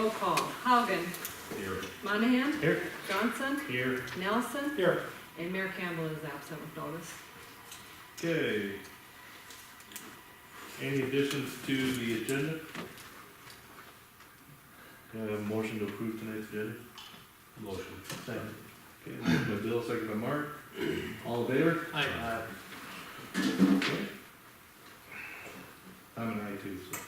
roll call. Haugen. Here. Monahan. Here. Johnson. Here. Nelson. Here. And Mayor Campbell is absent with notice. Okay. Any additions to the agenda? Do I have a motion to approve tonight's agenda? Motion. Second. Okay, motion by Bill, second by Mark. All in favor? Aye. Okay. I'm an aye too, so.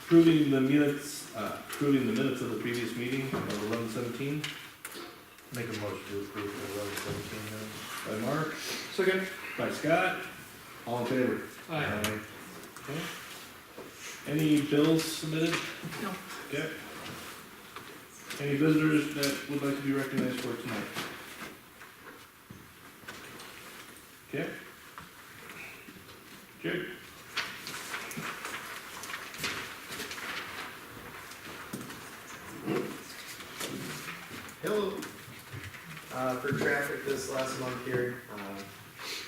Approving the minutes of the previous meeting of 11/17 Make a motion to approve the 11/17 minutes. by Mark, Second. by Scott. All in favor? Aye. Okay. Any bills submitted? No. Okay. Any visitors that would like to be recognized for tonight? Okay. Jared? Hello. For traffic this last month here,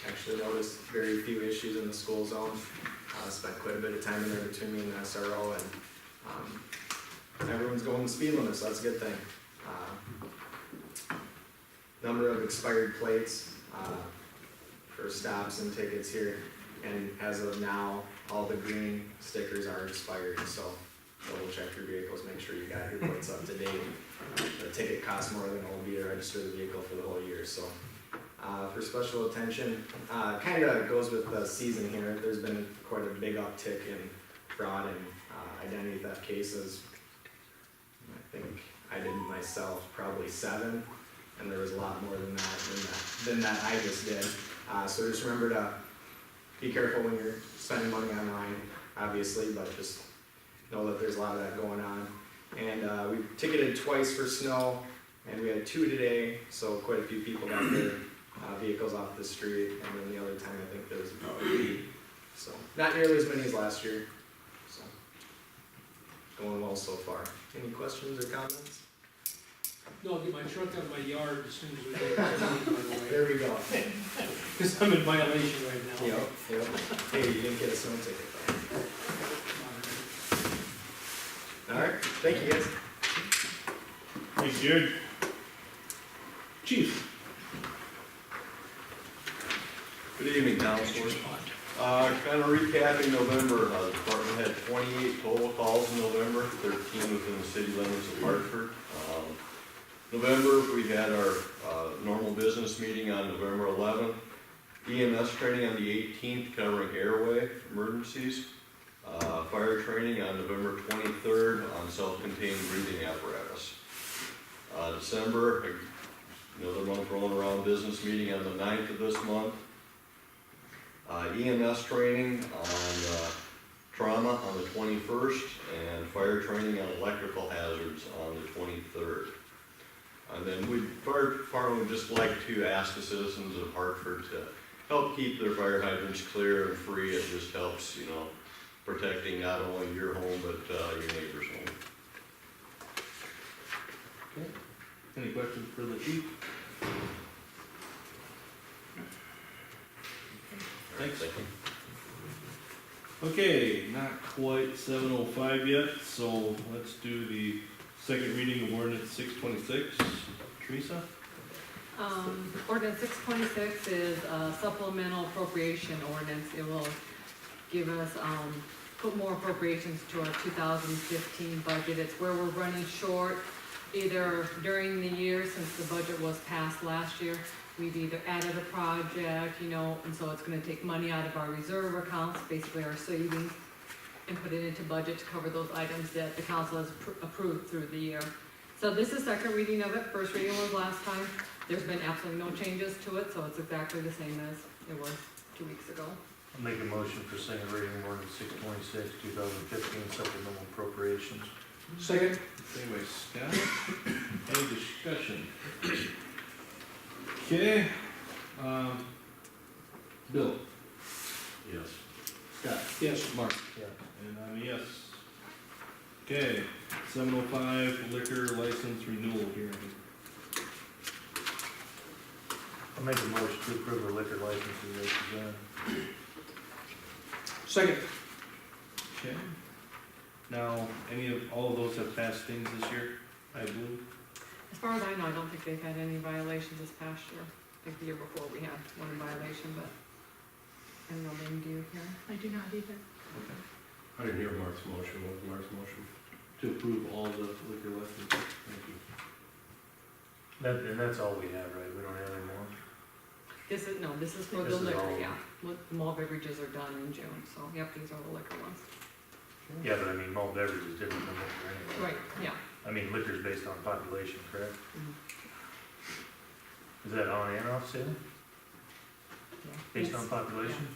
actually noticed very few issues in the school zone. Spent quite a bit of time in there between me and the SRO, and everyone's going the speed limit, so that's a good thing. Number of expired plates for stops and tickets here, and as of now, all the green stickers are expired, so double check your vehicles, make sure you got your plates up to date. The ticket costs more than it will be to register the vehicle for the whole year, so. For special attention, kind of goes with the season here, there's been quite a big uptick in fraud and identity theft cases. I think I did myself probably 7, and there was a lot more than that I just did. So just remember to be careful when you're spending money online, obviously, but just know that there's a lot of that going on. And we ticketed twice for snow, and we had 2 today, so quite a few people got their vehicles off the street, and then the other time I think there was about 8. So not nearly as many as last year, so going well so far. Any questions or comments? No, I'll get my truck out of my yard as soon as we get by the way. There we go. Because I'm in violation right now. Yep. Hey, you didn't get a snow ticket though. All right, thank you guys. Thanks, Jared. Chief? Good evening, Councilors. Kind of recapping November, the department had 28 total calls in November, 13 within the city limits of Hartford. November, we had our normal business meeting on November 11th, EMS training on the 18th covering airway emergencies, fire training on November 23rd on self-contained breathing apparatus. December, another month rolling around, business meeting on the 9th of this month. EMS training on trauma on the 21st, and fire training on electrical hazards on the 23rd. And then fire department would just like to ask the citizens of Hartford to help keep their fire hydrants clear and free. It just helps, protecting not only your home, but your neighbor's home. Okay. Any questions for the chief? Thanks. Thank you. Okay, not quite 7:05 yet, so let's do the second reading of ordinance 626. Teresa? Ordinance 626 is a supplemental appropriation ordinance. It will give us, put more appropriations to our 2015 budget. It's where we're running short either during the year, since the budget was passed last year. We've either added a project, and so it's gonna take money out of our reserve accounts, basically our savings, and put it into budget to cover those items that the council has approved through the year. So this is second reading of it. First reading was last time. There's been absolutely no changes to it, so it's exactly the same as it was 2 weeks ago. I'll make a motion for second reading of ordinance 626, 2015 supplemental appropriations. Second. Second by Scott. Any discussion? Okay, Bill? Yes. Scott? Yes. Mark? Yeah. And I'm a yes. Okay, 7:05 liquor license renewal hearing. I'll make a motion to approve the liquor licenses as presented. Second. Okay. Now, all of those have passed things this year, I believe? As far as I know, I don't think they've had any violations this past year. I think the year before we had one violation, but I don't know, maybe do you, Karen? I do not either. I didn't hear Mark's motion. What was Mark's motion? To approve all the liquor licenses. Thank you. And that's all we have, right? We don't have any more? This is for This the is liquor, all- yeah. Malt beverages are done in June, so, yep, these are the liquor ones. Yeah, but I mean, malt beverage is different than liquor anyway. Right, yeah. I mean, liquor's based on population, correct? Mhm. Is that on and off sale, Yeah. based Yes. on population?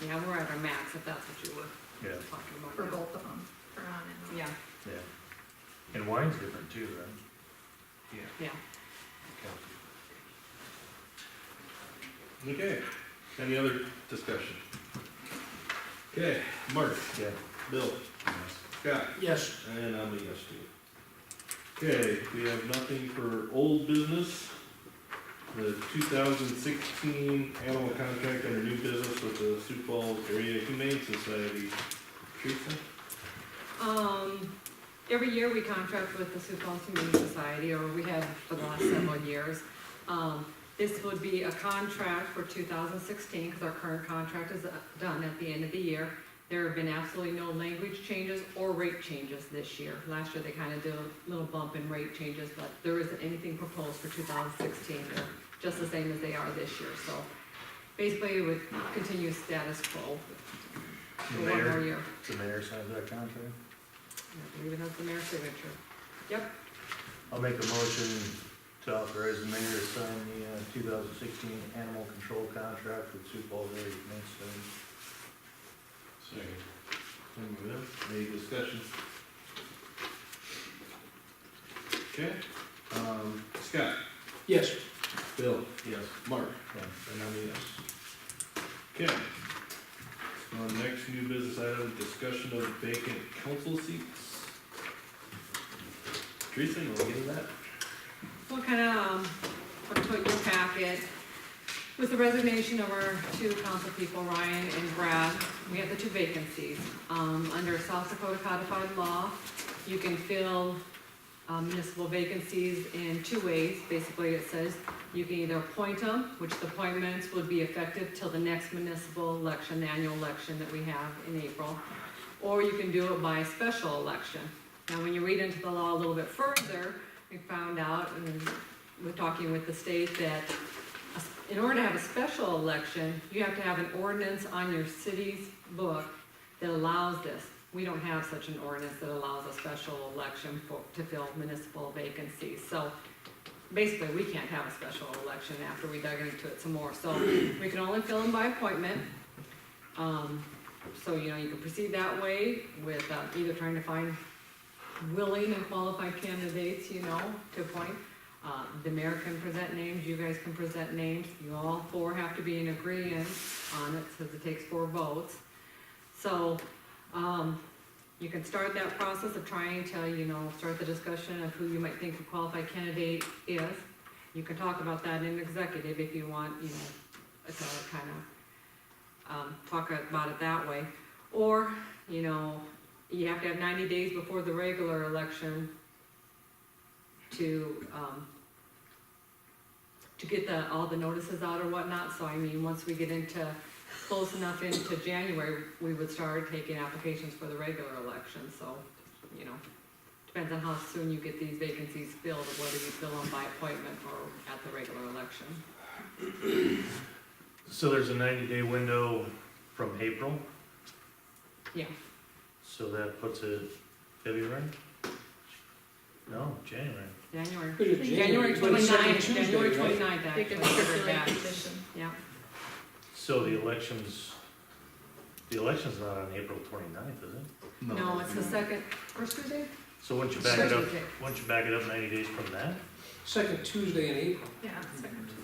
Yeah, we're at our max, if that's what you were Yeah, talking about. For yeah. both of them, for on and off. Yeah, yeah. And wine's different too, right? yeah. Okay, any other discussion? Okay, Mark, Yeah. Bill, Scott, Yes. and I'm a yes too. Okay, we have nothing for old business. The 2016 animal contract under new business with the Sioux Falls Area Humane Society. Teresa? Every year we contract with the Sioux Falls Humane Society, or we have for the last several years. This would be a contract for 2016, because our current contract is done at the end of the year. There have been absolutely no language changes or rate changes this year. Last year they kind of did a little bump in rate changes, but there isn't anything proposed for 2016. They're just the same as they are this year, so basically it would continue status quo for The one more mayor, year. the mayor signs that contract? I believe it has the mayor's signature. Yep, I'll make a motion to authorize the mayor to sign the 2016 animal control contract with Sioux Falls Area Humane Society. Second. Any discussion? Okay, Scott, Yes. Bill, yes, Mark, Yeah. and I'm a yes. Okay. So next new business item, discussion of vacant council seats. Teresa, you wanna get into that? what kind of, put in your packet, with the resignation of our two council people, Ryan and Brad, we have the two vacancies. Under South Dakota codified law, you can fill municipal vacancies in two ways. Basically, it says you can either appoint them, which the appointments would be effective till the next municipal election, the annual election that we have in April, or you can do it by special election. Now, when you read into the law a little bit further, we found out, and we're talking with the state, that in order to have a special election, you have to have an ordinance on your city's book that allows this. We don't have such an ordinance that allows a special election to fill municipal vacancies. So basically, we can't have a special election after we dug into it some more. So we can only fill them by appointment. So, you can proceed that way with either trying to find willing and qualified candidates, to appoint. The mayor can present names, you guys can present names, you all four have to be in agreement on it, since it takes 4 votes. So, you can start that process of trying to, start the discussion of who you might think a qualified candidate is. You can talk about that in executive if you want, to kind of, talk about it that way. Or, you have to have 90 days before the regular election to get all the notices out or whatnot. So once we get into close enough into January, we would start taking applications for the regular election. So, depends on how soon you get these vacancies filled, or whether you fill them by appointment or at the regular election. So there's a 90-day window from April, Yeah, so that puts it February? No, January. January. Pretty good. January But it's second 29th, Tuesday, January right? 29th, They could actually. circulate petition. Yeah, So the election's not on April 29th, is it? no, it's the first Tuesday? So once you back it up, Tuesday. 90 days from that? Second Tuesday in April. Yeah, second Tuesday.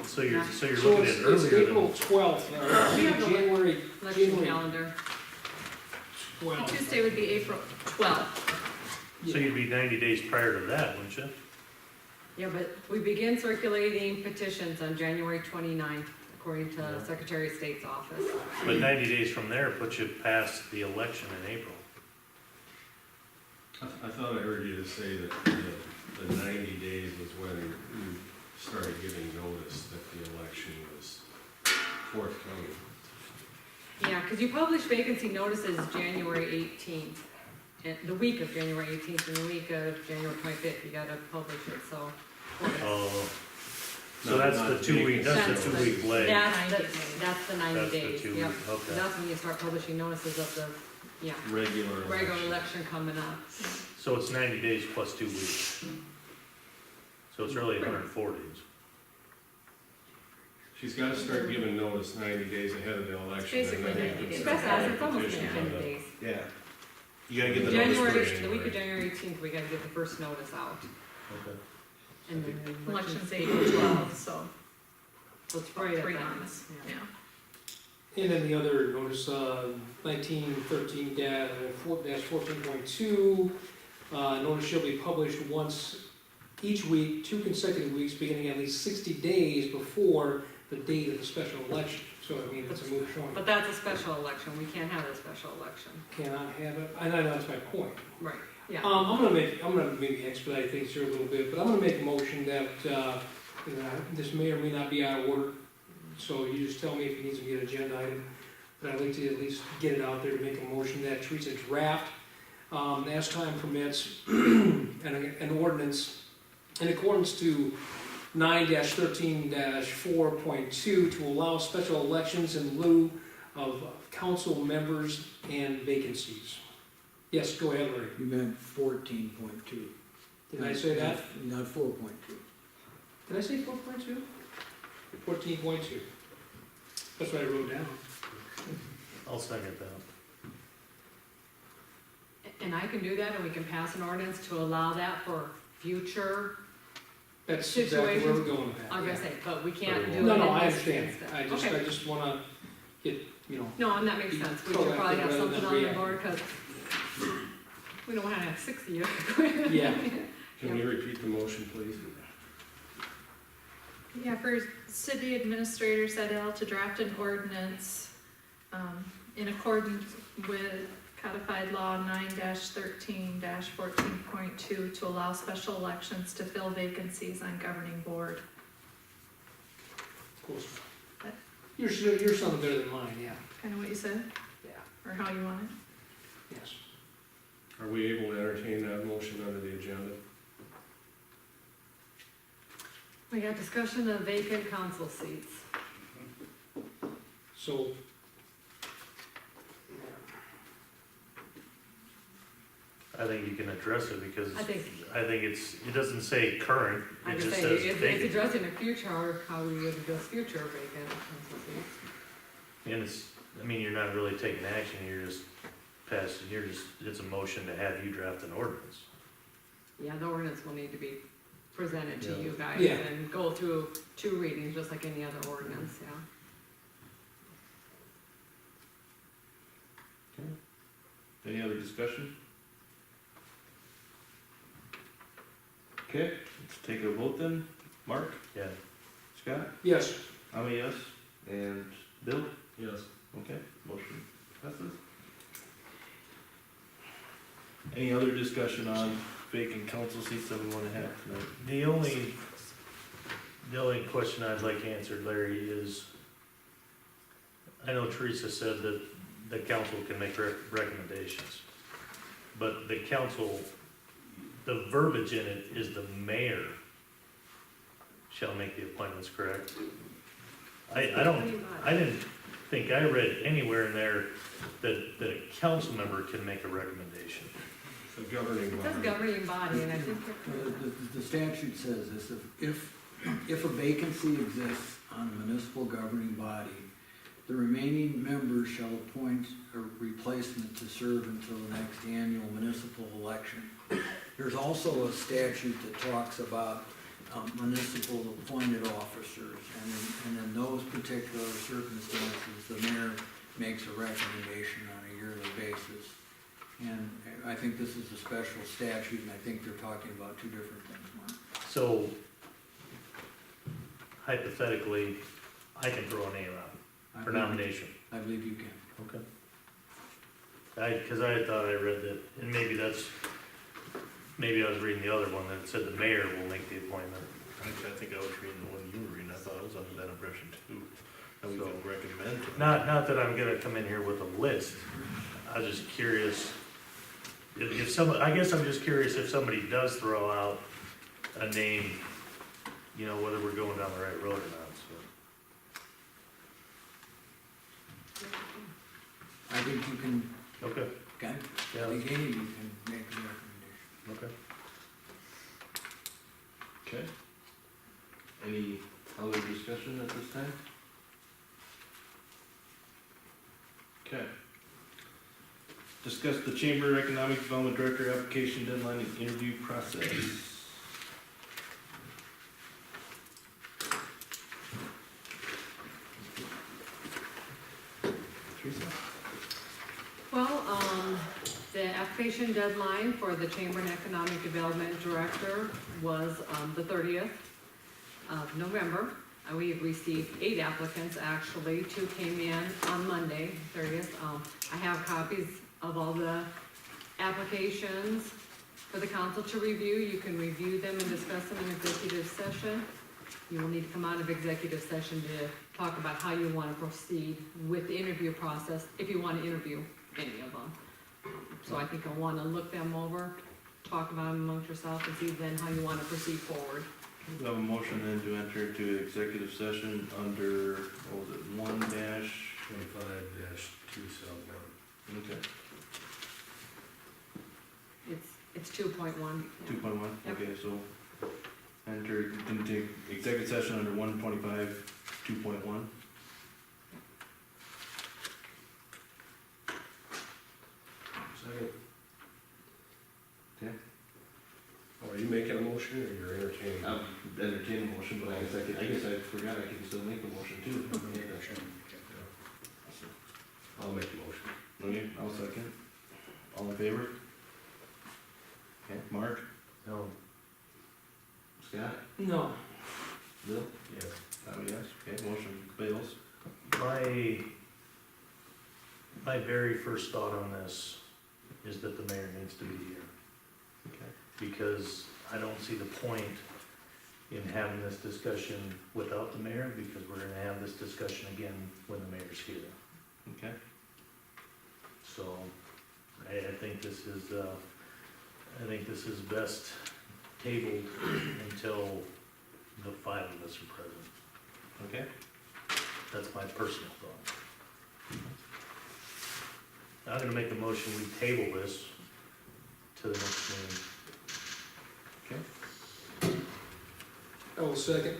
So you're So looking at it's earlier April than, 12th now. We have the January election January calendar. 12th. Tuesday would be April 12th. so you'd be 90 days prior to that, wouldn't you? Yeah, but we begin circulating petitions on January 29th, according to Secretary of State's office. But 90 days from there puts you past the election in April. I thought I heard you say that the 90 days was when you started giving notice that the election was forthcoming. Yeah, because you publish vacancy notices January 18th, and the week of January 18th, and the week of January 25th, you gotta publish it, so. Oh, so No, that's not the 2 week, that's That's the the- 2 week delay. That's the 90 That's the days, 2 yep. week, okay. That's when you start publishing notices of the, yeah, Regular regular election. election coming up. So it's 90 days plus 2 weeks. So it's really 104 days. She's gotta start giving notice 90 days ahead of the election. and basically then you 90 can days. start It's almost petitions 10 on the- days. Yeah. You gotta get the notice January, for the week of January. January 18th, we gotta get the first notice out, Okay. and then the Election's election's April 12th, so So it's right at 3 that. months, Yeah. yeah. And then the other notice, 1913-14.2, notice shall be published once each week, 2 consecutive weeks, beginning at least 60 days before the date of the special election. So, I mean, it's a moot point. But that's a special election, we can't have a special election. Cannot have it, I know that's my point. Right, yeah. I'm gonna maybe expedite things here a little bit, but I'm gonna make a motion that, this may or may not be out of order. So you just tell me if it needs to be an agenda item, but I'd like to at least get it out there to make a motion that treats a draft, as time permits, an ordinance in accordance to 9-13-4.2 to allow special elections in lieu of council members and vacancies. Yes, go ahead, Larry. You meant 14.2. Did I say that? Not 4.2. Did I say 4.2? 14.2. That's what I wrote down. I'll second that. And I can do that, and we can pass an ordinance to allow that for future, That's exactly where we're going with that. I'm gonna say, but we can't do it. No, in I this understand. instance. I Okay. just wanna get, No, and that makes sense, we should probably have something on the board, because we don't wanna have 60 of it. Yeah. Can you repeat the motion, please? Yeah, for city administrator Sedell to draft an ordinance, in accordance with codified law 9-13-14.2 to allow special elections to fill vacancies on governing board. Of course. You're something better than mine, yeah. Kinda what you said, Yeah. or how you want it? Yes. Are we able to entertain that motion under the agenda? We got discussion of vacant council seats. So, I think you can address it because I think, it doesn't say current, I it can just say, says it's vacant. addressing the future, how we would address future vacant council seats. And you're not really taking action, you're just passing, it's a motion to have you draft an ordinance. Yeah, the ordinance will need to be presented to Yeah. you guys Yeah. and go through 2 readings, just like any other ordinance, yeah. Any other discussion? Okay, let's take a vote then. Mark? Yeah. Scott? yes, I'm a yes. And Bill? Yes. Okay, motion passes. Any other discussion on vacant council seats that we wanna have tonight? The only question I'd like answered, Larry, is, I know Teresa said that the council can make recommendations, but the council, the verbiage in it is the mayor shall make the appointments, correct? I didn't think I read anywhere in there that a council member can make a recommendation. The governing It says body. governing body, and I think, The statute says this, if a vacancy exists on a municipal governing body, the remaining members shall appoint a replacement to serve until the next annual municipal election. There's also a statute that talks about municipal appointed officers, and in those particular circumstances, the mayor makes a recommendation on a yearly basis. And I think this is a special statute, and I think they're talking about 2 different things, Mark. So hypothetically, I can throw a name out I for believe- nomination. I believe you can. Okay. Cause I thought I read that, and maybe I was reading the other one that said the mayor will make the appointment. Actually, I think I was reading the one you were reading, I thought I was under that impression too. That we So- can recommend. Not that I'm gonna come in here with a list, I was just curious. I guess I'm just curious if somebody does throw out a name, whether we're going down the right road or not, I think you can, so. Okay, okay, yeah, I think any of you can make a recommendation. okay. Okay. Any other discussion at this time? Okay. Discuss the Chamber Economic Development Director application deadline and interview process. Teresa? Well, the application deadline for the Chamber and Economic Development Director was, the 30th of November. We received 8 applicants, actually, 2 came in on Monday, 30th. I have copies of all the applications for the council to review. You can review them and discuss them in executive session. You will need to come out of executive session to talk about how you want to proceed with the interview process, if you want to interview any of them. So I think you'll want to look them over, talk about them amongst yourself, and see then how you want to proceed forward. We have a motion then to enter into executive session under, what was it, 1-? 25-271. Okay, It's 2.1. 2.1, Yep. okay, so enter into executive session under 125, 2.1. Second. Okay. Oh, are you making a motion or you're entertaining? I'll entertain a motion, but I guess I forgot I can still make a motion too. I'll make the motion. Okay, I'll second. All in favor? Okay, Mark? No, Scott? No. Bill? Yes. Oh, yes, okay, motion fails. my very first thought on this is that the mayor needs to be here. Okay. Because I don't see the point in having this discussion without the mayor, because we're gonna have this discussion again when the mayor's here. Okay, So, I think this is best tabled until the 5 of us are present. okay, That's my personal thought. I'm gonna make a motion, we table this to the next meeting. I will second.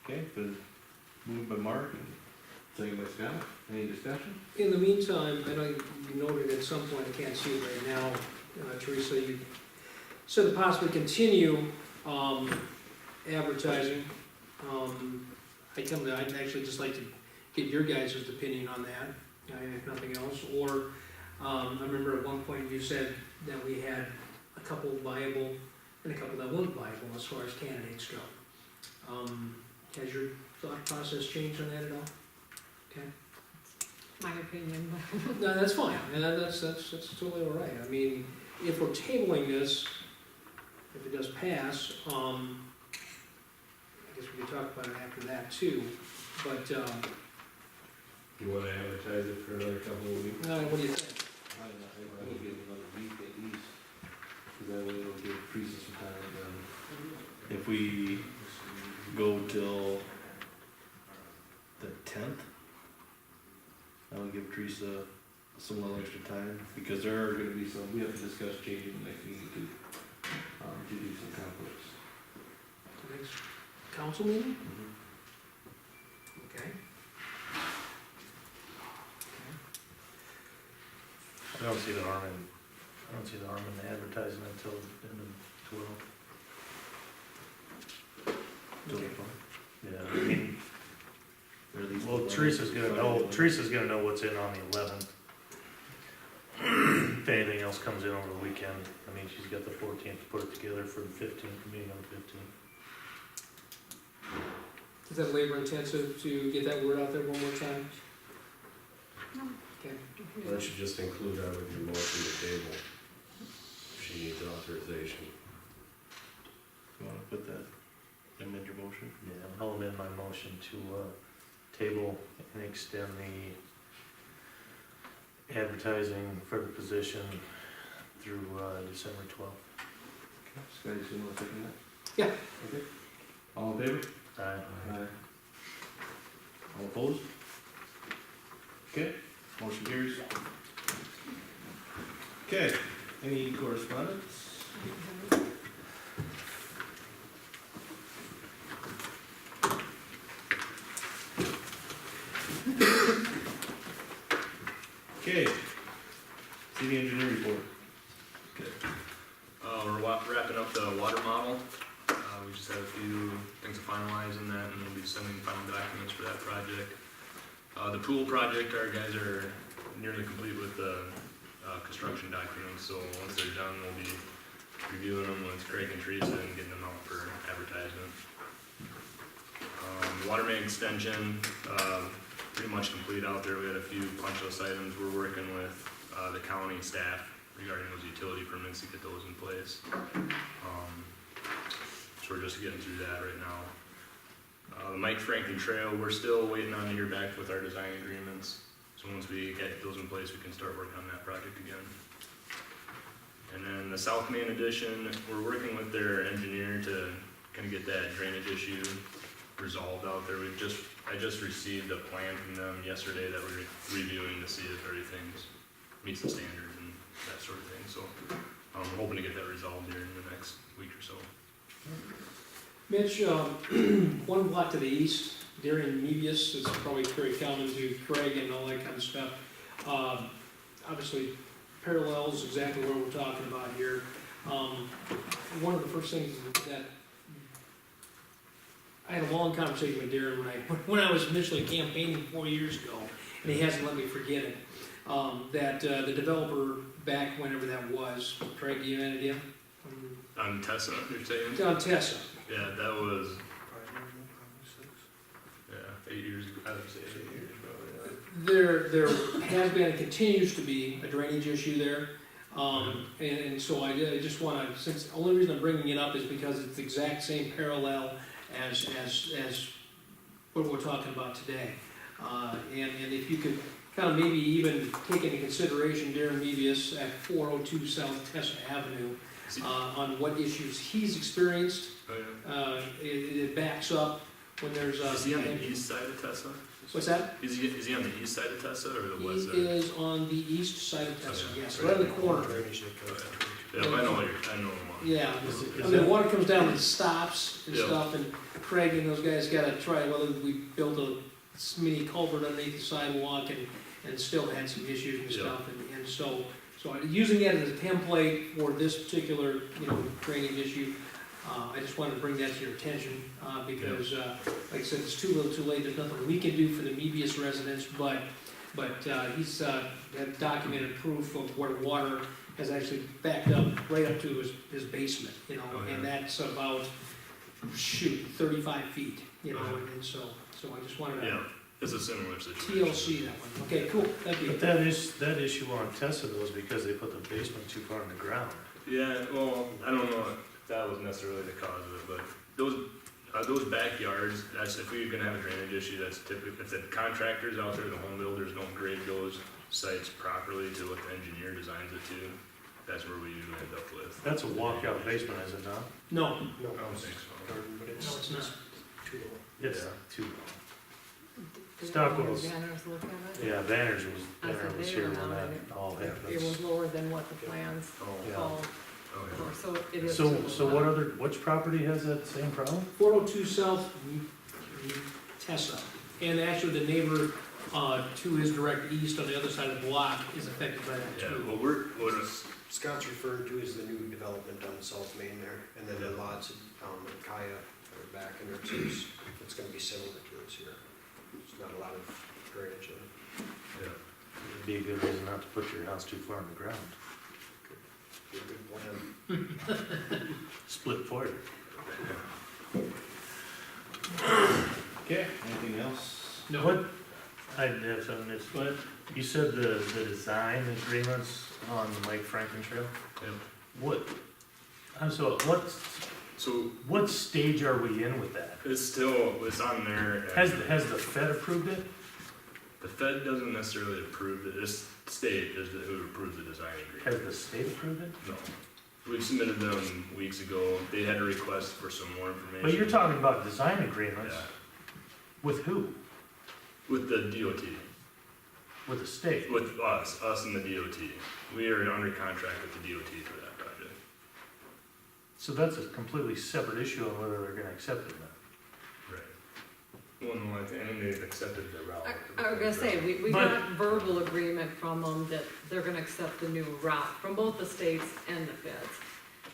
okay, been moved by Mark and second by Scott, any discussion? In the meantime, I know you noted at some point, I can't see it right now, Teresa, you said to possibly continue, advertising. I'd actually just like to get your guys' opinion on that, if nothing else, or, I remember at one point you said that we had a couple viable and a couple that weren't viable as far as candidates go. Has your thought process changed on that at all? Okay. My opinion, No, that's fine, and that's totally all right. I mean, if we're tabling this, if it does pass, I guess we could talk about it after that too, but, You wanna advertise it for another couple of weeks? what do you think? I will give another week at least, cause that way it'll give Teresa some time, and if we go till the 10th, that'll give Teresa some little extra time, because there are gonna be some, we have to discuss changing the next meeting to do some conflicts. The next council meeting? Okay. I don't see the harm in advertising until the end of 12. Till the Okay. 12th. Yeah, I mean, Or at least well, we'll- Teresa's gonna know what's in on the 11th. If anything else comes in over the weekend, I mean, she's got the 14th to put it together for the 15th, meeting on the 15th. Is that labor intensive to get that word out there one more time? No. Okay. Why don't you just include that with your motion to table? If she needs authorization. You wanna put that, amend your motion? Yeah, I'll amend my motion to, table and extend the advertising for the position through, December 12th. Scotty, you wanna second that? Yeah. Okay. All in favor? Aye. All opposed? Okay, motion carries. Okay, any correspondence? Okay, city engineer report. We're wrapping up the water model. We just have a few things to finalize in that, and we'll be sending final documents for that project. The pool project, our guys are nearly complete with the construction documents, so once they're done, we'll be reviewing them with Craig and Teresa and getting them out for advertisement. Water main extension, pretty much complete out there. We had a few punch list items. We're working with the county staff regarding those utility permits to get those in place. So we're just getting through that right now. The Mike Franklin Trail, we're still waiting on to hear back with our design agreements. So once we get those in place, we can start working on that project again. And then the South Main addition, we're working with their engineer to kind of get that drainage issue resolved out there. I just received a plan from them yesterday that we're reviewing to see if everything meets the standards and that sort of thing. So I'm hoping to get that resolved here in the next week or so. Mitch, one block to the east, Darien Mebius, is probably very common to Craig and all that kind of stuff. Obviously parallels exactly what we're talking about here. One of the first things that I had a long conversation with Darren when I was initially campaigning 4 years ago, and he hasn't let me forget it. That the developer back whenever that was, Craig, do you have an idea? On Tessa, you're saying? On Tessa. Yeah, that was, 8 years ago. I would say 8 years ago, There has been and continues to be a drainage issue there. And so I just wanna, since, the only reason I'm bringing it up is because it's the exact same parallel as what we're talking about today. And if you could kind of maybe even take into consideration Darren Mebius at 402 South Tessa Avenue, on what issues he's experienced. Oh, yeah. It backs up when there's a. Is he on the east side of Tessa? What's that? Is he on the east side of Tessa or the He west side? is on the east side of Tessa, Okay. yes, right in the corner. Yeah, I know what I know him on. Yeah, Is I mean, the that- water comes down and stops and Yeah. stuff, and Craig and those guys gotta try, whether we built a mini culvert underneath the sidewalk and still had some issues and Yeah. stuff, and so using that as a template for this particular, drainage issue, I just wanted to bring that to your attention, because, like I said, it's too little too late, there's nothing we can do for the Mebius residents, but he's, had documented proof of where water has actually backed up right up to his basement, Oh, yeah. and that's about, 35 feet, and so I just wanted to Yeah, it's a similar situation. TLC that one. Okay, cool, thank you. But that issue on Tessa though is because they put the basement too far in the ground. Yeah, well, I don't know if that was necessarily the cause of it, but those backyards, that's, if we're gonna have a drainage issue, that's typically, if the contractors out there, the home builders don't grade those sites properly to what the engineer designs it to, that's where we usually end up with. That's a walkout basement, is it not? No, I don't think so. no, it's not. It's Yeah. too long. Did Stockwell's- Banners look at it? Yeah, Banner I said was they here were when not, that all It happened. was lower than what the plans Oh, Yeah. called okay. for, so it is. So which property has that same problem? 402 South Tessa, and actually the neighbor to his direct east on the other side of the block is affected by that Yeah, too. well, we're, Scott's referred to as the new development on South Main there, and then the lots at Kaya are back in there, so it's gonna be similar to this here. There's not a lot of drainage in it. yeah. It'd be a good reason not to put your house too far in the ground. Be a good plan. Split for you. Okay, anything else? What, I have something that's, But, you said the design agreements on the Mike Franklin Trail? Yep. What, so So what stage are we in with that? it's on there. Has the Fed approved it? The Fed doesn't necessarily approve it, this state is who approves the design agreement. Has the state approved it? No. We've submitted them weeks ago, they had a request for some more information. But you're talking about design agreements, Yeah, with who? with the DOT, With the state? with us and the DOT. We are under contract with the DOT for that project. So that's a completely separate issue on whether they're gonna accept it or not. Right. Well, no, I think they've accepted the route. I was gonna say, we But- got verbal agreement from them that they're gonna accept the new route from both the states and the feds.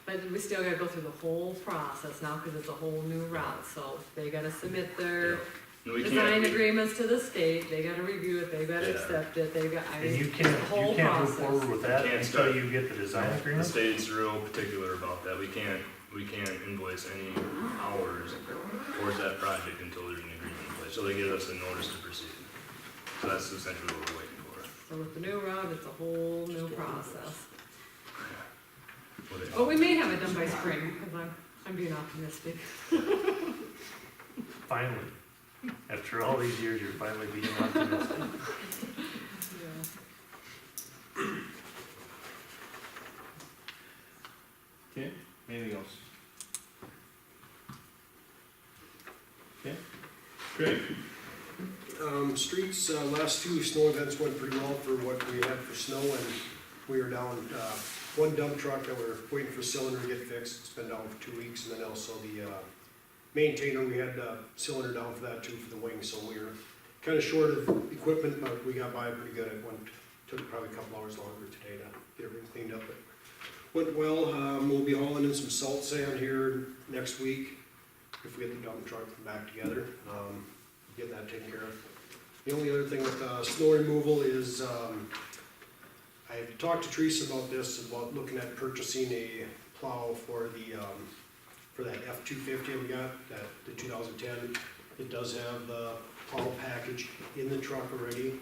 But we still gotta go through the whole process now, cause it's a whole new route, so they gotta submit their And we design can't, agreements to the state, they gotta review it, they gotta Yeah. accept it, they got, I And mean, you it's can't, the whole you can't move process. forward with that Can't until start. you get the design the agreement? state's real particular about that. We can't invoice any hours towards that project until there's an agreement in place. So they give us a notice to proceed. So that's essentially what we're waiting for. So with the new route, it's a whole new process. What they- But we may have it done by spring, cause I'm being optimistic. Finally. After all these years, you're finally being optimistic. Yeah. okay, anything else? Okay, Craig? Streets, last two snow events went pretty well for what we had for snow, and we were down, one dump truck that we're waiting for cylinder to get fixed, it's been down for 2 weeks, and then also the, maintainer, we had the cylinder down for that too, for the wing, so we were kinda short of equipment, but we got by pretty good. It took probably a couple hours longer today to get everything cleaned up, but went well. We'll be hauling in some salt sand here next week, if we get the dump truck back together, getting that taken care of. The only other thing with, snow removal is, I talked to Teresa about this, about looking at purchasing a plow for the, for that F-250 we got, the 2010. It does have the plow package in the truck already.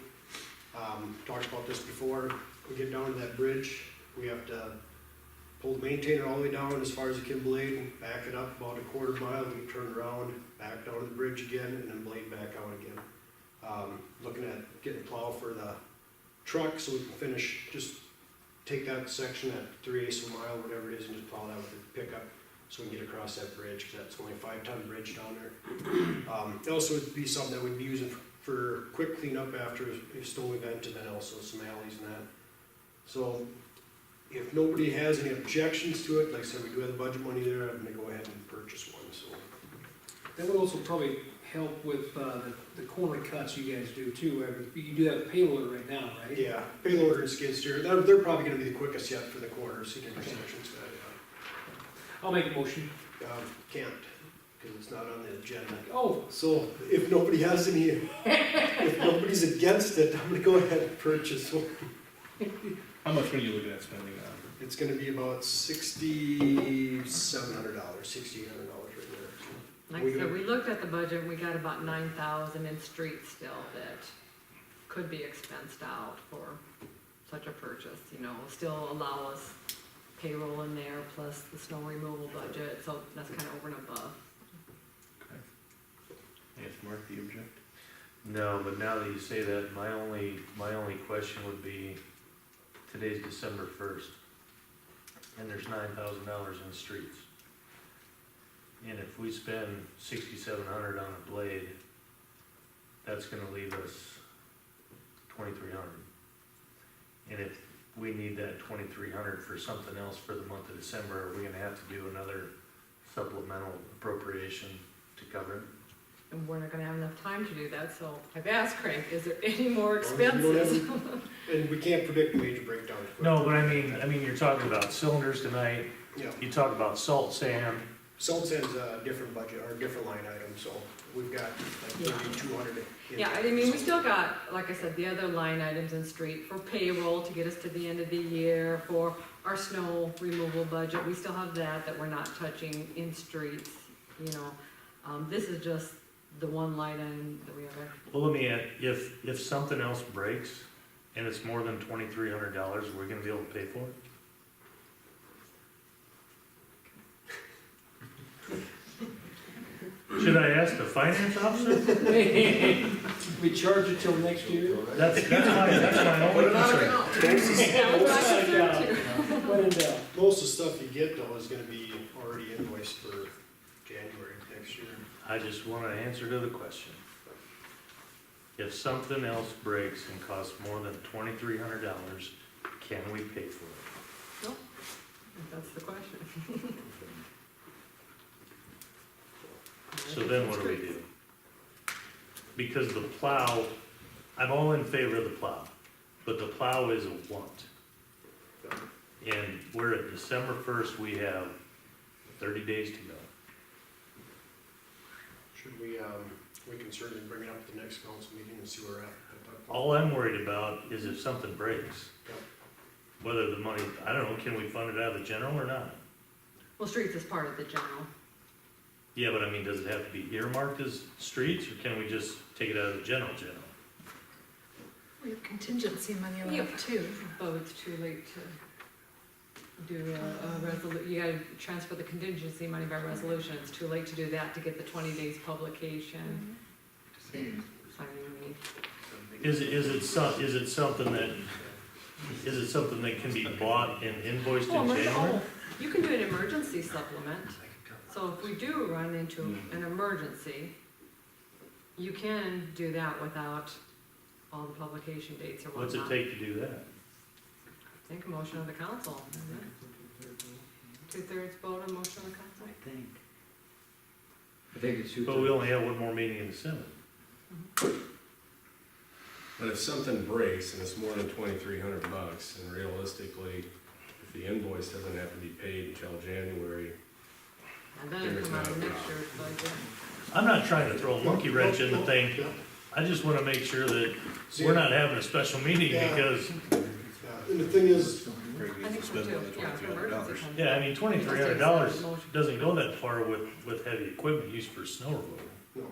Talked about this before, we get down to that bridge, we have to pull the maintainer all the way down as far as the Kim blade, back it up about a quarter mile, we turn around, back down to the bridge again, and then blade back out again. Looking at getting a plow for the truck so we can finish, just take that section at 3/8 of a mile, whatever it is, and just plow that with the pickup so we can get across that bridge, because that's only a 5-ton bridge down there. It also would be something that we'd be using for quick cleanup after a snow event, and then also some alleys and that. So if nobody has any objections to it, like I said, we do have the budget money there, I'm gonna go ahead and purchase one, so. That would also probably help with, the corner cuts you guys do too. You do that with payloader right now, right? Yeah, payloader and skid steer, they're probably gonna be the quickest yet for the corners, and intersections. I'll make a motion. Can't, because it's not on the agenda. Oh, So if nobody has any, if nobody's against it, I'm gonna go ahead and purchase one. How much are you looking at spending on? It's gonna be about $6,700, $6,800 right there. Like I said, we looked at the budget, and we got about 9,000 in streets still that could be expensed out for such a purchase, you know, still allow us payroll in there, plus the snow removal budget, so that's kinda over and above. Yes, Mark, do you object? No, but now that you say that, my only question would be, today's December 1st, and there's $9,000 in streets. And if we spend $6,700 on a blade, that's gonna leave us $2,300. And if we need that $2,300 for something else for the month of December, are we gonna have to do another supplemental appropriation to cover it? And we're not gonna have enough time to do that, so I've asked Craig, is there any more As long as you don't expenses? And we can't predict major breakdowns. No, but I mean, you're talking about cylinders tonight, Yeah, you talk about salt sand, salt sand's a different budget, or a different line item, so we've got like 3,200. Yeah, I mean, we still got, like I said, the other line items in street for payroll to get us to the end of the year, for our snow removal budget, we still have that we're not touching in streets, you know. This is just the one light item that we have. Well, let me add, if something else breaks and it's more than $2,300, we're gonna be able to pay for it? Should I ask the finance officer? We charge it till next year. That's my only concern. When in doubt. Most of the stuff you get though is gonna be already invoiced for January next year. I just want an answer to the question. If something else breaks and costs more than $2,300, can we pay for it? That's the question. So then what do we do? Because the plow, I'm all in favor of the plow, but the plow is a want. And we're at December 1st, we have 30 days to go. Should we can certainly bring it up at the next council meeting and see where we're at that point. All I'm worried about is if something breaks. Yep. Whether the money, I don't know, can we fund it out of the general or not? Well, streets is part of the general. Yeah, but I mean, does it have to be earmarked as streets, or can we just take it out of the general? We have contingency money Yeah. left too. Oh, it's too late to do a resolution. You gotta transfer the contingency money by resolution. It's too late to do that to get the 20 days publication. Signing me. Is it something that can be bought and invoiced in January? You can do an emergency supplement. So if we do run into an emergency, you can do that without all the publication dates or whatnot. What's it take to do that? I think a motion of the council, isn't it? 2/3 vote on motion of the council? I think it's. But we only have one more meeting in December. But if something breaks and it's more than $2,300, and realistically, if the invoice doesn't have to be paid until January, And then it'll come out of next year's budget. I'm not trying to throw a monkey wrench in the thing. I just wanna make sure that we're not having a special meeting because, And the thing is, I think so too, yeah, if emergency comes yeah, I up. mean, $2,300 doesn't go that far with heavy equipment used for snow removal. no,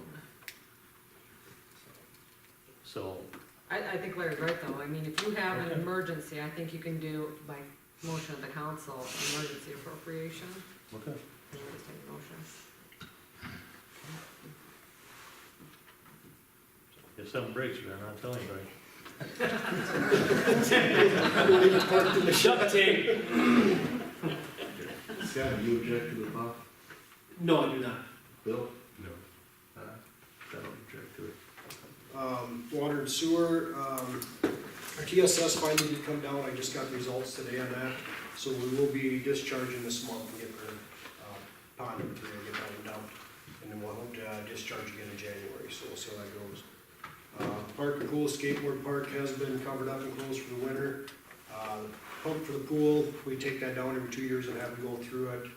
So, I think Larry's right though, I mean, if you have an Okay. emergency, I think you can do by motion of the council, emergency appropriation. okay. And you just take a motion. If something breaks, you better not tell anybody. Duct tape. Scott, do you object to the plow? No, I do not. Bill? no. I don't object to it. water and sewer, our TSS finally did come down, I just got the results today on that. So we will be discharging this month and getting the pond and get that one down. And then we'll hope to discharge again in January, so we'll see how that goes. Park and pool skateboard park has been covered up and closed for the winter. Pump for the pool, we take that down every 2 years and have them go through it,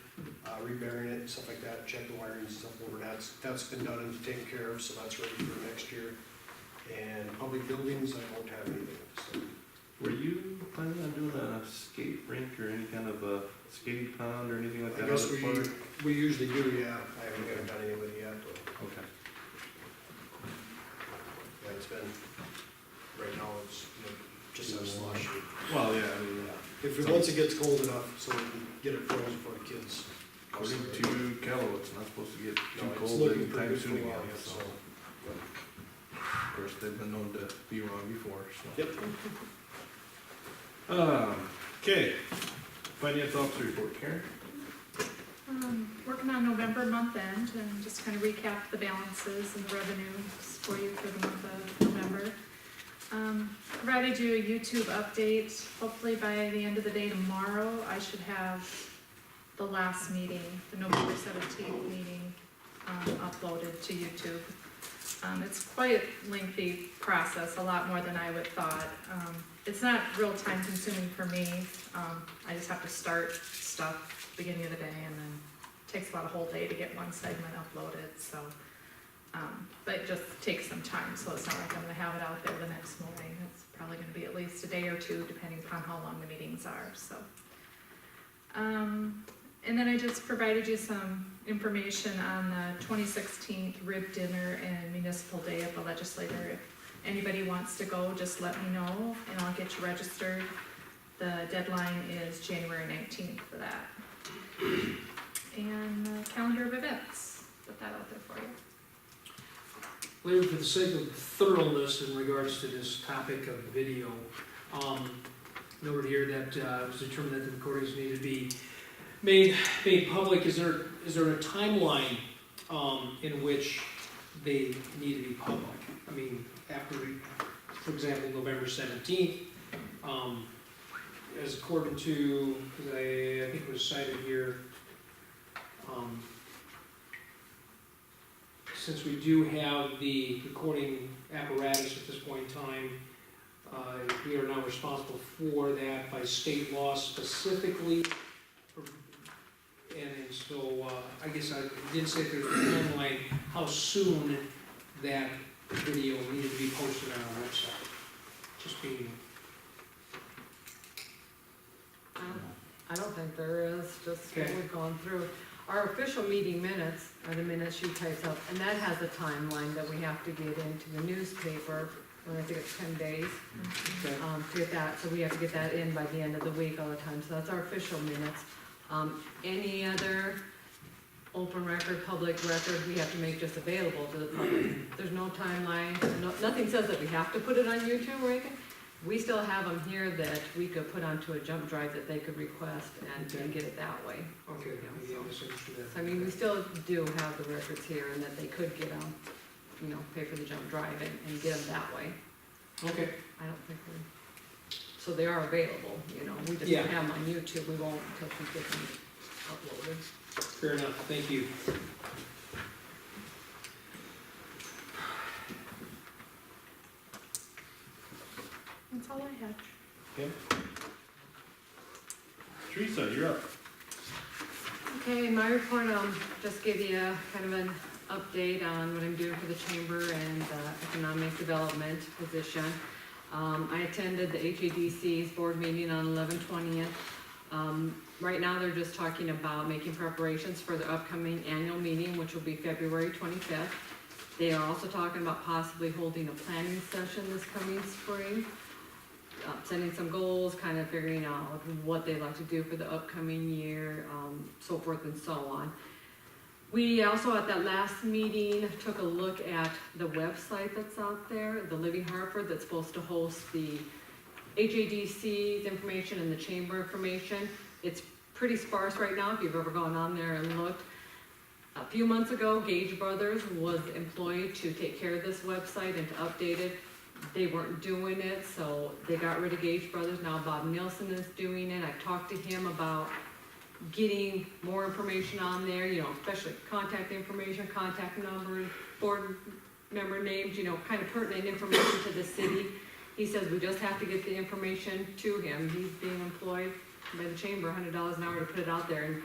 reburying it, stuff like that, check the wiring and stuff over that. That's been done and taken care of, so that's ready for next year. And public buildings, I don't have anything, so. Were you planning on doing a skate rink or any kind of a skating pond or anything like I that? guess out at Park? we usually do, yeah, I haven't done any of it yet, but, Okay. yeah, it's been, right now, it's just a slush. Well, yeah, I mean, Once it gets cold enough, so we can get it frozen for the kids. according to Kello, it's not supposed to get too No, it's cold looking anytime pretty soon good for a again, while, so. so. Of course, they've been known to be wrong before, so. Yep. Okay, finance officer report, Karen? Working on November month end and just kind of recap the balances and the revenues for you for the month of November. Provided you a YouTube update. Hopefully by the end of the day tomorrow, I should have the last meeting, the November 17th meeting, uploaded to YouTube. It's quite a lengthy process, a lot more than I would thought. It's not real time consuming for me. I just have to start stuff beginning of the day and then it takes about a whole day to get one segment uploaded, so. But it just takes some time, so it's not like I'm gonna have it out there the next morning. It's probably gonna be at least a day or two, depending upon how long the meetings are, so. And then I just provided you some information on the 2016 rib dinner and municipal day at the legislature. If anybody wants to go, just let me know and I'll get you registered. The deadline is January 19th for that. And the calendar of events, put that out there for you. Larry, for the sake of thoroughness in regards to this topic of video, noted here that it was determined that the recordings need to be made public. Is there a timeline in which they need to be public? I mean, after, for example, November 17th, as according to, I think it was cited here, since we do have the recording apparatus at this point in time, we are now responsible for that by state law specifically. And so, I guess I didn't say if there's a timeline, how soon that video needed to be posted on our website. Just being, I don't think there is, just what Okay. we've gone through. Our official meeting minutes are the minutes she types up, and that has a timeline that we have to get into the newspaper, and I think it's 10 days, okay. to get that, so we have to get that in by the end of the week all the time, so that's our official minutes. Any other open record, public record, we have to make just available to the public. There's no timeline, nothing says that we have to put it on YouTube or anything. We still have them here that we could put onto a jump drive that they could request and get it that way. Okay, maybe I misunderstood that. So, I mean, we still do have the records here and that they could get them, pay for the jump drive and get them that way. Okay, I don't think so they are available, we just Yeah. don't have them on YouTube, we won't until we get them uploaded. fair enough, thank you. That's all I had. Okay. Teresa, you're up. Okay, in my report, just give you kind of an update on what I'm doing for the chamber and economic development position. I attended the HADC's board meeting on 11/20th. Right now, they're just talking about making preparations for the upcoming annual meeting, which will be February 25th. They are also talking about possibly holding a planning session this coming spring, setting some goals, kind of figuring out what they'd like to do for the upcoming year, so forth and so on. We also, at that last meeting, took a look at the website that's out there, the Living Hartford, that's supposed to host the HADC's information and the chamber information. It's pretty sparse right now, if you've ever gone on there and looked. A few months ago, Gage Brothers was employed to take care of this website and to update it. They weren't doing it, so they got rid of Gage Brothers. Now Bob Nielsen is doing it. I've talked to him about getting more information on there, especially contact information, contact numbers, board member names, kind of pertinent information to the city. He says we just have to get the information to him. He's being employed by the chamber, $100 an hour to put it out there, and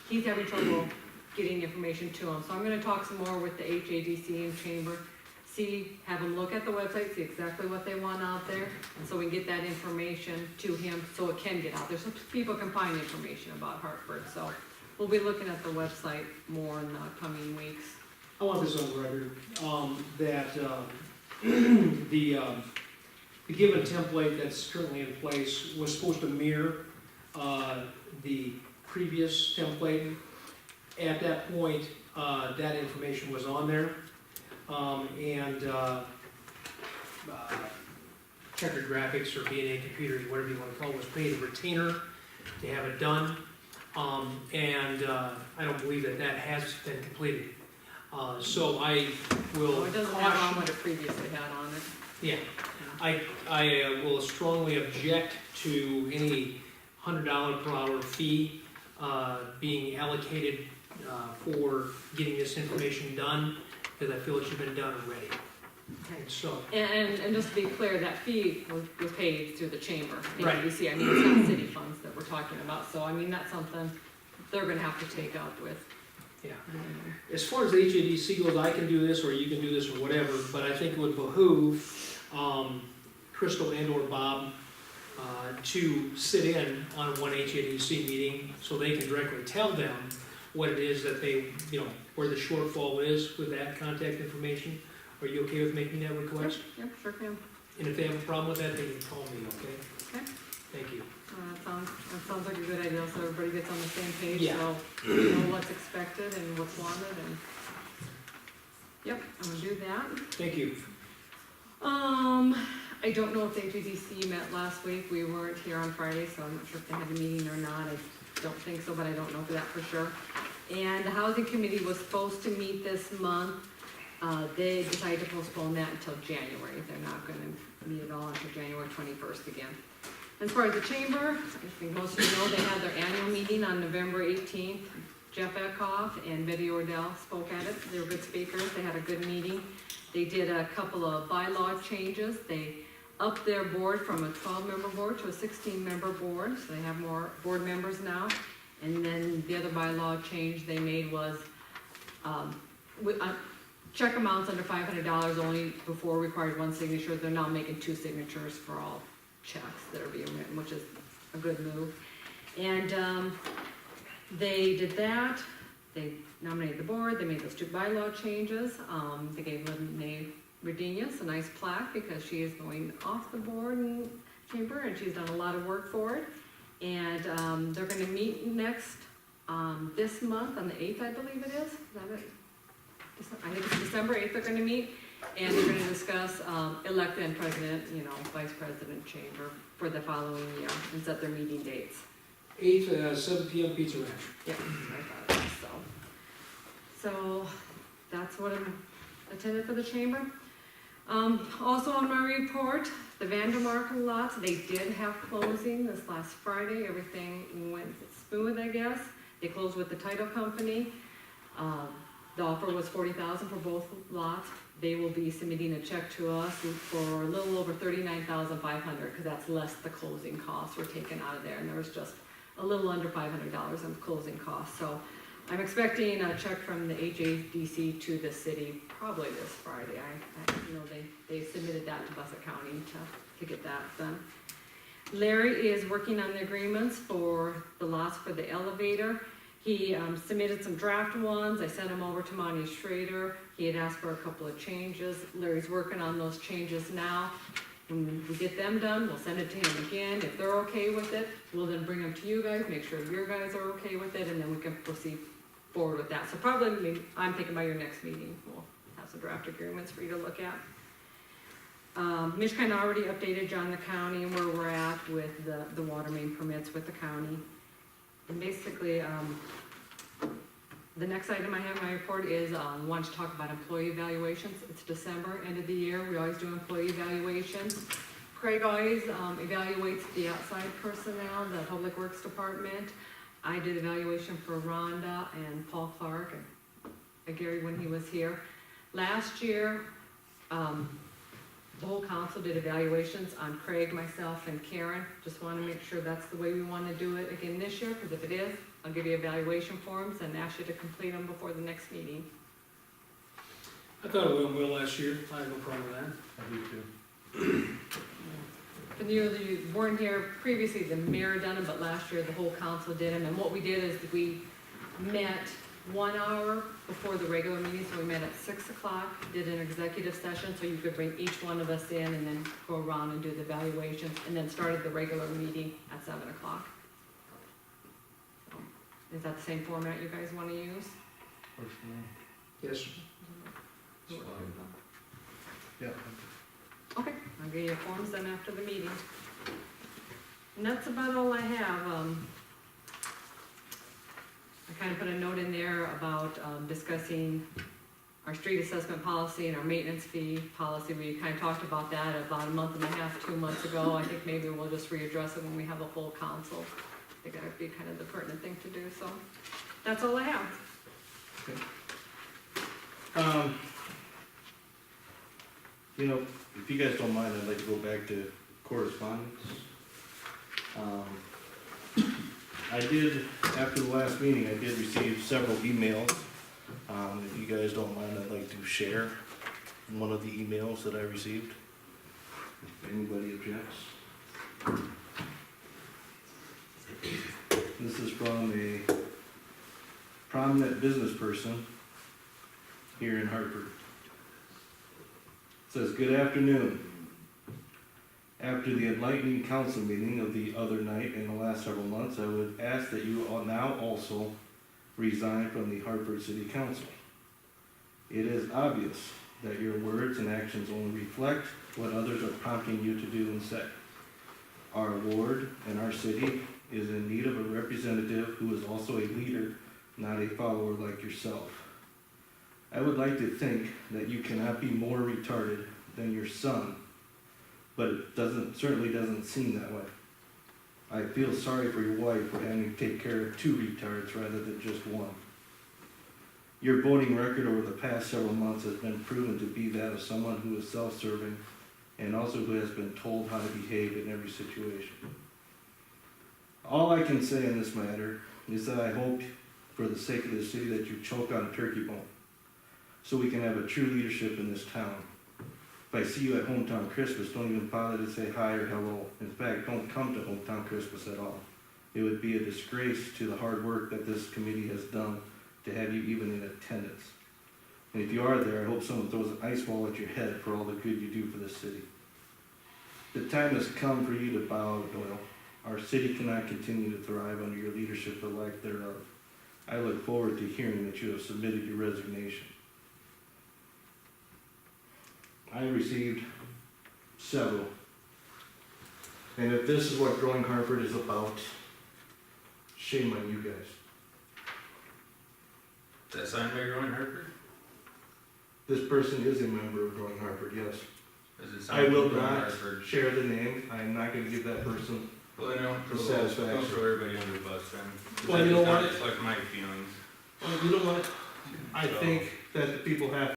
he's having trouble getting information to him. So I'm gonna talk some more with the HADC and chamber, have them look at the website, see exactly what they want out there, and so we can get that information to him so it can get out there, so people can find information about Hartford. So we'll be looking at the website more in the coming weeks. I want this on the record, that the given template that's currently in place was supposed to mirror the previous template. At that point, that information was on there, and Checker Graphics or B&A Computers, whatever you want to call it, was paid a retainer to have it done, and I don't believe that has been completed. So I will Oh, it doesn't have on what it previously had on it. Yeah, I will strongly object to any $100 per hour fee being allocated for getting this information done, because I feel it should have been done already. Okay. So, And just to be clear, that fee was paid through the chamber. Right. HADC. I mean, it's not city funds that we're talking about, so I mean, that's something they're gonna have to take up with. yeah. As far as the HADC goes, I can do this, or you can do this, or whatever, but I think it would behoove Crystal and or Bob to sit in on one HADC meeting, so they can directly tell them what it is that they, you know, where the shortfall is with that contact information. Are you okay with making that request? Yep, sure can. And if they have a problem with that, they can call me, okay? Okay. Thank you. That sounds like a good idea, so everybody gets on the same page, Yeah. so you know what's expected and what's wanted, and, yep, I'm gonna do that. Thank you. I don't know if the HEDC met last week, we weren't here on Friday, so I'm not sure if they had a meeting or not, I don't think so, but I don't know for that for sure. And the housing committee was supposed to meet this month, they decided to postpone that until January, they're not gonna meet at all until January 21st again. As far as the chamber, I think most of you know, they had their annual meeting on November 18th. Jeff Eckhoff and Betty Ordell spoke at it, they were good speakers, they had a good meeting. They did a couple of bylaw changes, they upped their board from a 12-member board to a 16-member board, so they have more board members now. And then the other bylaw change they made was, check amounts under $500 only before required one signature, they're now making 2 signatures for all checks that are being written, which is a good move. And they did that, they nominated the board, they made those 2 bylaw changes, they gave Lynn Redenius a nice plaque because she is going off the board and chamber, and she's done a lot of work for it. And they're gonna meet next, this month, on the 8th, I believe it is that it? I think it's December 8th they're gonna meet, and they're gonna discuss, elect and president, you know, vice president chamber for the following year, and set their meeting dates. 7 PM Pizza Ranch. Yep, I thought it was, so that's what I'm attended for the chamber. Also on my report, the Vandermark lots, they did have closing this last Friday, everything went smooth, I guess. They closed with the title company. The offer was $40,000 for both lots. They will be submitting a check to us for a little over $39,500, because that's less the closing costs were taken out of there, and there was just a little under $500 in closing costs. So I'm expecting a check from the HADC to the city probably this Friday. I you know, they submitted that to Bussett County to get that done. Larry is working on the agreements for the lots for the elevator. He submitted some draft ones, I sent them over to Monty Schrader, he had asked for a couple of changes, Larry's working on those changes now. When we get them done, we'll send it to him again, if they're okay with it, we'll then bring them to you guys, make sure your guys are okay with it, and then we can proceed forward with that. So probably, I'm thinking by your next meeting, we'll have some draft agreements for you to look at. Mitch kinda already updated John the county and where we're at with the water main permits with the county. And basically, the next item I have in my report is, want to talk about employee evaluations. It's December, end of the year, we always do employee evaluations. Craig always evaluates the outside personnel, the public works department. I did evaluation for Rhonda and Paul Clark and Gary when he was here. Last year, the whole council did evaluations on Craig, myself, and Karen. Just want to make sure that's the way we want to do it again this year, because if it is, I'll give you evaluation forms and ask you to complete them before the next meeting. I thought it went well last year, I have no problem with that. I do too. And you weren't here previously, the mayor done them, but last year the whole council did them. And what we did is we met 1 hour before the regular meeting, so we met at 6 o'clock, did an executive session, so you could bring each one of us in and then go around and do the evaluations, and then started the regular meeting at 7 o'clock. So, is that the same format you guys wanna use? Yes. Yeah. Okay, I'll give you forms then after the meeting. And that's about all I have. I kind of put a note in there about discussing our street assessment policy and our maintenance fee policy. We kind of talked about that about a month and a half, 2 months ago. I think maybe we'll just readdress it when we have a full council. I think that would be kind of the pertinent thing to do, so that's all I have. You know, if you guys don't mind, I'd like to go back to correspondence. I did, after the last meeting, I did receive several emails. If you guys don't mind, I'd like to share one of the emails that I received. If anybody objects. This is from a prominent business person here in Hartford. It says, "Good afternoon. After the enlightening council meeting of the other night and the last several months, I would ask that you all now also resign from the Hartford City Council. It is obvious that your words and actions only reflect what others are prompting you to do and say. Our ward and our city is in need of a representative who is also a leader, not a follower like yourself. I would like to think that you cannot be more retarded than your son, but it certainly doesn't seem that way. I feel sorry for your wife for having to take care of 2 retards rather than just one. Your voting record over the past several months has been proven to be that of someone who is self-serving and also who has been told how to behave in every situation. All I can say in this matter is that I hope, for the sake of the city, that you choke on a turkey bone, so we can have a true leadership in this town. If I see you at Hometown Christmas, don't even bother to say hi or hello. In fact, don't come to Hometown Christmas at all. It would be a disgrace to the hard work that this committee has done to have you even in attendance. And if you are there, I hope someone throws an ice wall at your head for all the good you do for this city. The time has come for you to bow out, Doyle. Our city cannot continue to thrive under your leadership or lack thereof. I look forward to hearing that you have submitted your resignation." I received several. And if this is what Growing Hartford is about, shame on you guys. Is that signed by Growing Hartford? This person is a member of Growing Hartford, yes. Is it I signed by will Growing not Hartford? share the name. I am not gonna give that person. Well, then For satisfaction. don't throw everybody under the bus then. Well, you know That what? does not reflect my feelings. Well, you know what? I think that the people have